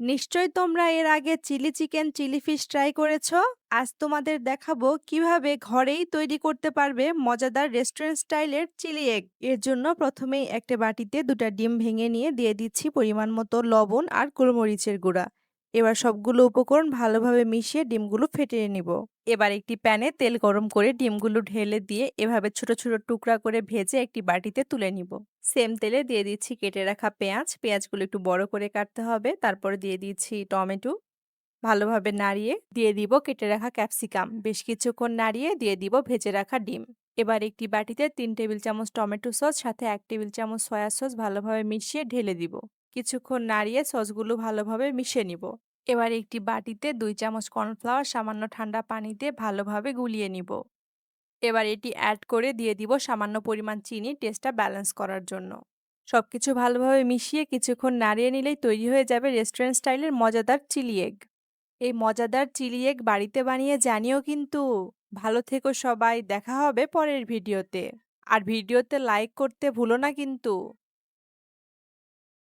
নিশ্চয়ই তোমরা এর আগে chilli chicken, chilli fish try করেছো? আজ তোমাদের দেখাবো কিভাবে ঘরেই তৈরি করতে পারবে মজাদার রেস্টুরেন্ট স্টাইলের চিলি এগ। এর জন্য প্রথমেই একটা বাটিতে ২টা ডিম ভেঙে নিয়ে দিয়ে দিচ্ছি পরিমাণ মতো লবণ আর গোলমরিচের গুঁড়া। এবার সবগুলো উপকরণ ভালোভাবে মিশিয়ে ডিমগুলো ফেটিয়ে নিব। এবার একটি প্যানে তেল গরম করে ডিমগুলো ঢেলে দিয়ে এভাবে ছোট ছোট টুকরা করে ভেজে একটি বাটিতে তুলে নিব। সেম তেলে দিয়ে দিচ্ছি কেটে রাখা পেঁয়াজ। পেঁয়াজগুলো একটু বড় করে কাটতে হবে। তারপরে দিয়ে দিচ্ছি টমেটো। ভালোভাবে নাড়িয়ে দিয়ে দিব কেটে রাখা ক্যাপসিকাম। বেশ কিছুক্ষণ নাড়িয়ে দিয়ে দিব ভেজে রাখা ডিম। এবার একটি বাটিতে ৩ টেবিল চামচ টমেটো সস সাথে ১ টেবিল চামচ সয়া সস ভালোভাবে মিশিয়ে ঢেলে দিব। কিছুক্ষণ নাড়িয়ে সসগুলো ভালোভাবে মিশিয়ে নিব। এবার একটি বাটিতে ২ চামচ কর্নফ্লাওয়ার সামান্য ঠান্ডা পানিতে ভালোভাবে গুলিয়ে নিব। এবার এটি অ্যাড করে দিয়ে দিব সামান্য পরিমাণ চিনি টেস্টটা ব্যালেন্স করার জন্য। সবকিছু ভালোভাবে মিশিয়ে কিছুক্ষণ নাড়িয়ে নিলেই তৈরি হয়ে যাবে রেস্টুরেন্ট স্টাইলের মজাদার চিলি এগ। এই মজাদার চিলি এগ বাড়িতে বানিয়ে জানিও কিন্তু। ভালো থেকো সবাই, দেখা হবে পরের ভিডিওতে। আর ভিডিওতে লাইক করতে ভুলো না কিন্তু।